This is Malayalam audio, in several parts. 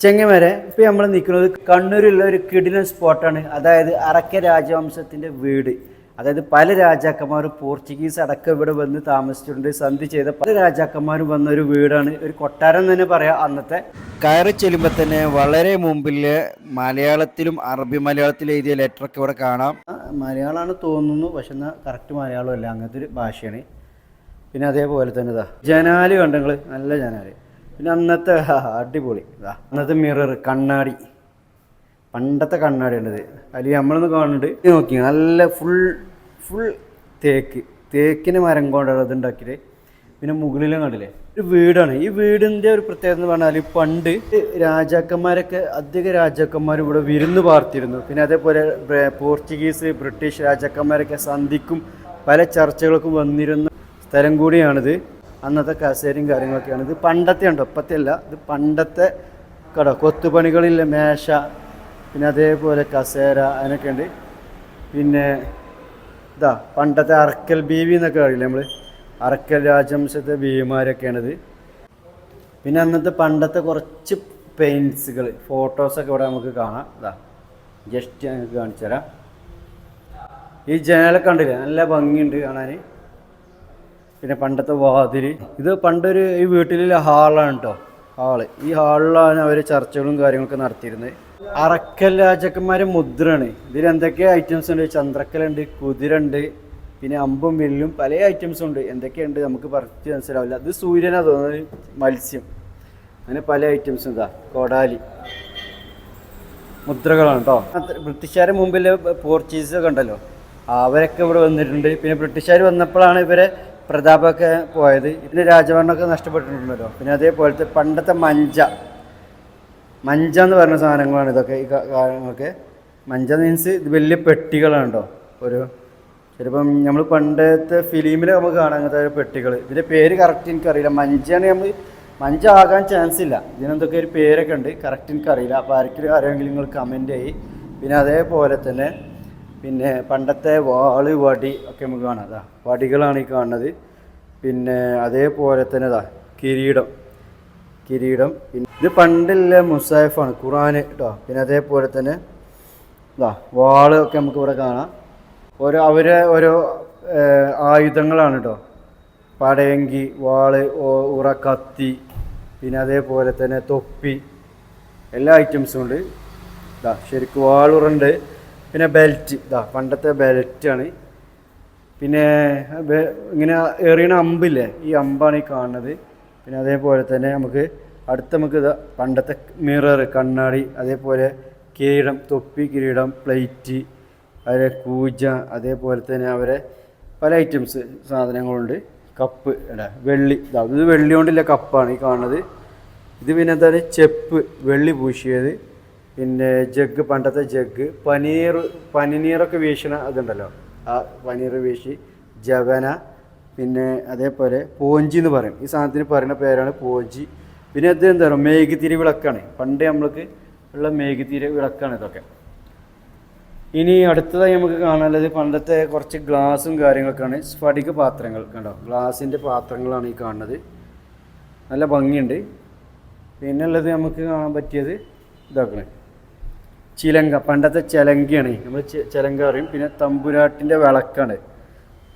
ചെങ്ങമരെ ഇപ്പോൾ നമ്മൾ നിൽക്കുന്നത് കണ്ണൂരുള്ള ഒരു കിടിലൻ സ്പോട്ടാണ്. അതായത് അറക്ക രാജവംശത്തിൻ്റെ വീട്. അതായത് പല രാജാക്കന്മാരും പോർച്ചുഗീസ് അടക്കം ഇവിടെ വന്ന് താമസിച്ചിട്ടുണ്ട്. സന്ധി ചെയ്ത പല രാജാക്കന്മാരും വന്ന ഒരു വീടാണ്, ഒരു കൊട്ടാരം തന്നെ പറയാം. അന്നത്തെ കയറി ചെല്ലുമ്പോൾ തന്നെ വളരെ മുമ്പില് മലയാളത്തിലും അറബി മലയാളത്തിലും എഴുതിയ ലെറ്ററൊക്കെ ഇവിടെ കാണാം. മലയാളമാണ് തോന്നുന്നു, പക്ഷെ എന്നാൽ കറക്റ്റ് മലയാളമല്ല, അങ്ങനത്തെ ഒരു ഭാഷയാണ്. പിന്നെ അതേപോലെ തന്നെ ഇതാ ജനാല് കണ്ടെങ്കിൽ നല്ല ജനാല്. പിന്നെ അന്നത്തെ അടിപൊളി ഇതാ അന്നത്തെ മിറർ, കണ്ണാടി, പണ്ടത്തെ കണ്ണാടി ഉണ്ടത്. അല്ലെങ്കിൽ നമ്മളൊന്ന് കാണുന്നുണ്ട് നോക്കി, നല്ല ഫുൾ തേക്കിന് മരം കൊണ്ടാണ് അത് ഉണ്ടാക്കിയിട്ട്. പിന്നെ മുകളിലും കണ്ടില്ലേ ഒരു വീടാണ്. ഈ വീടിൻ്റെ ഒരു പ്രത്യേകത എന്ന് പറഞ്ഞാൽ പണ്ട് രാജാക്കന്മാരൊക്കെ അധിക രാജാക്കന്മാർ ഇവിടെ വിരുന്ന് പാർത്തിരുന്നു. പിന്നെ അതേപോലെ പോർച്ചുഗീസ് ബ്രിട്ടീഷ് രാജാക്കന്മാരൊക്കെ സന്ധിക്കും പല ചർച്ചകൾക്കും വന്നിരുന്ന സ്ഥലം കൂടിയാണിത്. അന്നത്തെ കസേരയും കാര്യങ്ങളൊക്കെയാണ്. ഇത് പണ്ടത്തെ ഉണ്ടോ, ഇപ്പത്തെ അല്ല, ഇത് പണ്ടത്തെ കട കൊത്തുപണികളിലെ മേശ, പിന്നെ അതേപോലെ കസേര അതിനൊക്കെ ഉണ്ട്. പിന്നെ ഇതാ പണ്ടത്തെ അറക്കൽ ബീവി എന്നൊക്കെ അറിയില്ലേ നമ്മൾ, അറക്കൽ രാജവംശത്തെ ബീവിമാരൊക്കെയാണിത്. പിന്നെ അന്നത്തെ പണ്ടത്തെ കുറച്ച് പെയിൻറ്റ്സുകൾ, ഫോട്ടോസൊക്കെ ഇവിടെ നമുക്ക് കാണാം. ഇതാ ജസ്റ്റ് ഞങ്ങൾക്ക് കാണിച്ചു തരാം. ഈ ജനലൊക്കെ കണ്ടില്ലേ, നല്ല ഭംഗിയുണ്ട് കാണാൻ. പിന്നെ പണ്ടത്തെ വാതിൽ, ഇത് പണ്ടൊരു ഈ വീട്ടിലെ ഹാളാണ് കേട്ടോ, ഹാള്. ഈ ഹാളിലാണ് അവർ ചർച്ചകളും കാര്യങ്ങളൊക്കെ നടത്തിയിരുന്നത്. അറക്കൽ രാജാക്കന്മാരെ മുദ്രയാണ്. ഇതിൽ എന്തൊക്കെ ഐറ്റംസ് ഉണ്ട്, ചന്ദ്രക്കലുണ്ട്, കുതിര ഉണ്ട്, പിന്നെ അമ്പും വില്ലും പല ഐറ്റംസും ഉണ്ട്. എന്തൊക്കെയുണ്ട് നമുക്ക് പറഞ്ഞ് മനസ്സിലാവില്ല. ഇത് സൂര്യനാണ് തോന്നുന്നത്, മത്സ്യം, അങ്ങനെ പല ഐറ്റംസും. ഇതാ കോടാലി മുദ്രകളാണ് കേട്ടോ. ബ്രിട്ടീഷുകാരുടെ മുമ്പിൽ പോർച്ചുഗീസൊക്കെ ഉണ്ടല്ലോ, അവരൊക്കെ ഇവിടെ വന്നിട്ടുണ്ട്. പിന്നെ ബ്രിട്ടീഷുകാർ വന്നപ്പോഴാണ് ഇവരെ പ്രതാപമൊക്കെ പോയത്. പിന്നെ രാജഭരണമൊക്കെ നഷ്ടപ്പെട്ടിട്ടുണ്ടല്ലോ. പിന്നെ അതേപോലത്തെ പണ്ടത്തെ മഞ്ച എന്ന് പറയുന്ന സാധനങ്ങളാണ് ഇതൊക്കെ. ഈ കാര്യങ്ങളൊക്കെ മഞ്ച മീൻസ് ഇത് വലിയ പെട്ടികളാണ് കേട്ടോ. ഒരു ചിലപ്പം നമ്മൾ പണ്ടത്തെ ഫിലിമിൽ നമുക്ക് കാണാം അങ്ങനത്തെ പെട്ടികൾ. ഇതിൻ്റെ പേര് കറക്റ്റ് എനിക്കറിയില്ല. മഞ്ചാണ് മഞ്ച ആകാൻ ചാൻസ് ഇല്ല. ഇതിനെന്തൊക്കെ ഒരു പേരൊക്കെ ഉണ്ട്, കറക്റ്റ് എനിക്കറിയില്ല. അപ്പോൾ ആർക്കെങ്കിലും അറിയാമെങ്കിൽ നിങ്ങൾ കമൻറ്റ് ചെയ്യും. പിന്നെ അതേപോലെ തന്നെ പിന്നെ പണ്ടത്തെ വാള്, വടി ഒക്കെ നമുക്ക് കാണാം. അതാ വടികളാണ് ഈ കാണുന്നത്. പിന്നെ അതേപോലെ തന്നെ ഇതാ കിരീടം. പിന്നെ ഇത് പണ്ടുള്ള മുസാഫാണ്, ഖുറാന് കേട്ടോ. പിന്നെ അതേപോലെ തന്നെ ഇതാ വാള് ഒക്കെ നമുക്ക് ഇവിടെ കാണാം. അവരെ ഓരോ ആയുധങ്ങളാണ് കേട്ടോ. പടയങ്കി, വാള്, ഉറ, കത്തി, പിന്നെ അതേപോലെ തന്നെ തൊപ്പി, എല്ലാ ഐറ്റംസും ഉണ്ട്. ഇതാ ശരിക്കും വാളുറുണ്ട്. പിന്നെ ബെൽറ്റ്, ഇതാ പണ്ടത്തെ ബെൽറ്റാണ്. പിന്നെ ഇങ്ങനെ എറിയണ അമ്പില്ലേ, ഈ അമ്പാണ് ഈ കാണുന്നത്. പിന്നെ അതേപോലെ തന്നെ നമുക്ക് ഇതാ പണ്ടത്തെ മിറർ, കണ്ണാടി, അതേപോലെ കിരീടം, തൊപ്പി, കിരീടം, പ്ലേറ്റ്, അതിലെ കൂജ, അതേപോലെ തന്നെ അവരെ പല ഐറ്റംസ് സാധനങ്ങളുണ്ട്. കപ്പ് ഇടാ, വെള്ളി, ഇത് വെള്ളി കൊണ്ടില്ല കപ്പാണ് ഈ കാണുന്നത്. ഇത് പിന്നെ എന്താണ് ചെപ്പ്, വെള്ളി പൂശിയത്. പിന്നെ ജഗ്, പണ്ടത്തെ ജഗ്, പനിനീറൊക്കെ വീശണ അതുണ്ടല്ലോ, ആ പനീർ വീശി, ജവന, പിന്നെ അതേപോലെ പോഞ്ചി എന്ന് പറയും. ഈ സാധനത്തിന് പറയുന്ന പേരാണ് പോഞ്ചി. പിന്നെ അത് എന്താ പറയുക, മേഘതിരി വിളക്കാണ്. പണ്ട് നമ്മൾക്ക് ഉള്ള മേഘതിരി വിളക്കാണ് ഇതൊക്കെ. ഇനി അടുത്തതായി നമുക്ക് കാണാനുള്ളത് പണ്ടത്തെ കുറച്ച് ഗ്ലാസും കാര്യങ്ങളൊക്കെയാണ്. സ്ഫടിക പാത്രങ്ങൾ കണ്ടോ, ഗ്ലാസിൻ്റെ പാത്രങ്ങളാണ് ഈ കാണുന്നത്. നല്ല ഭംഗിയുണ്ട്. പിന്നെ ഉള്ളത് നമുക്ക് കാണാൻ പറ്റിയത് ഇതാക്കണേ ചിലങ്ക, പണ്ടത്തെ ചിലങ്കയാണ്. നമ്മൾ ചിലങ്ക അറിയും. പിന്നെ തമ്പുരാട്ടിൻ്റെ വിളക്കാണ്,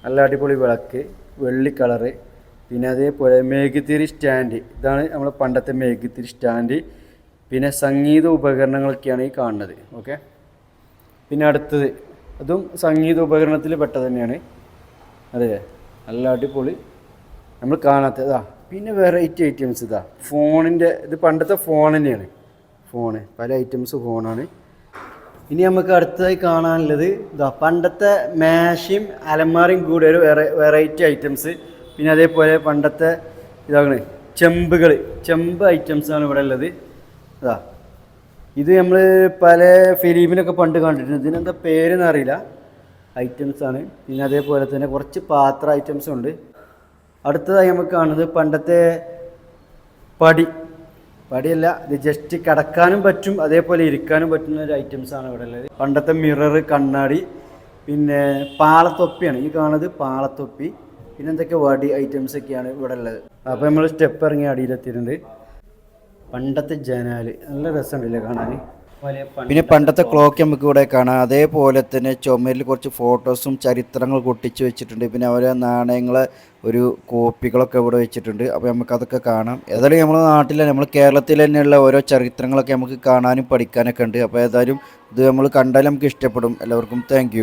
നല്ല അടിപൊളി വിളക്ക്, വെള്ളി കളറ്. പിന്നെ അതേപോലെ മേഘതിരി സ്റ്റാൻഡ്, ഇതാണ് നമ്മൾ പണ്ടത്തെ മേഘതിരി സ്റ്റാൻഡ്. പിന്നെ സംഗീത ഉപകരണങ്ങളൊക്കെയാണ് ഈ കാണുന്നത്. ഓക്കെ, പിന്നെ അടുത്തത് അതും സംഗീത ഉപകരണത്തിൽ പെട്ടത് തന്നെയാണ്. അതെ, നല്ല അടിപൊളി നമ്മൾ കാണാത്തതാ. പിന്നെ വെറൈറ്റി ഐറ്റംസ് ഇതാ ഫോണിൻ്റെ, ഇത് പണ്ടത്തെ ഫോൺ തന്നെയാണ്. ഫോണ് പല ഐറ്റംസ് ഫോണാണ്. ഇനി നമുക്ക് അടുത്തതായി കാണാനുള്ളത് ഇതാ പണ്ടത്തെ മേശയും അലമാരയും കൂടെ ഒരു വെറൈറ്റി ഐറ്റംസ്. പിന്നെ അതേപോലെ പണ്ടത്തെ ഇതാണ് ചെമ്പ് ഐറ്റംസാണ് ഇവിടെ ഉള്ളത്. ഇതാ ഇത് നമ്മൾ പല ഫിലിമിലൊക്കെ പണ്ട് കണ്ടിട്ടുണ്ട്. ഇതിനെന്താ പേരെന്ന് അറിയില്ല, ഐറ്റംസാണ്. പിന്നെ അതേപോലെ തന്നെ കുറച്ച് പാത്ര ഐറ്റംസും ഉണ്ട്. അടുത്തതായി നമുക്ക് കാണുന്നത് പണ്ടത്തെ പടിയല്ല, ഇത് ജസ്റ്റ് കിടക്കാനും പറ്റും, അതേപോലെ ഇരിക്കാനും പറ്റുന്ന ഒരു ഐറ്റംസാണ് ഇവിടെ ഉള്ളത്. പണ്ടത്തെ മിറർ, കണ്ണാടി, പിന്നെ പാളത്തൊപ്പിയാണ് ഈ കാണുന്നത്, പാളത്തൊപ്പി. പിന്നെ എന്തൊക്കെ വടി ഐറ്റംസൊക്കെയാണ് ഇവിടെ ഉള്ളത്. അപ്പോൾ നമ്മൾ സ്റ്റെപ്പ് ഇറങ്ങി അടിയിലെത്തിയിട്ടുണ്ട്. പണ്ടത്തെ ജനാല് നല്ല രസമുണ്ടല്ലേ കാണാൻ. പിന്നെ പണ്ടത്തെ ക്ലോക്ക് നമുക്ക് ഇവിടെ കാണാം. അതേപോലെ തന്നെ ചുമരിൽ കുറച്ച് ഫോട്ടോസും ചരിത്രങ്ങൾ ഒട്ടിച്ച് വെച്ചിട്ടുണ്ട്. പിന്നെ അവരെ നാണയങ്ങളെ ഒരു കോപ്പികളൊക്കെ ഇവിടെ വെച്ചിട്ടുണ്ട്. അപ്പോൾ നമുക്കതൊക്കെ കാണാം. ഏതായാലും നമ്മുടെ നാട്ടിൽ നമ്മൾ കേരളത്തിൽ തന്നെയുള്ള ഓരോ ചരിത്രങ്ങളൊക്കെ നമുക്ക് കാണാനും പഠിക്കാനൊക്കെ ഉണ്ട്. അപ്പോൾ ഏതായാലും ഇത് നമ്മൾ കണ്ടാൽ നമുക്ക് ഇഷ്ടപ്പെടും. എല്ലാവർക്കും താങ്ക്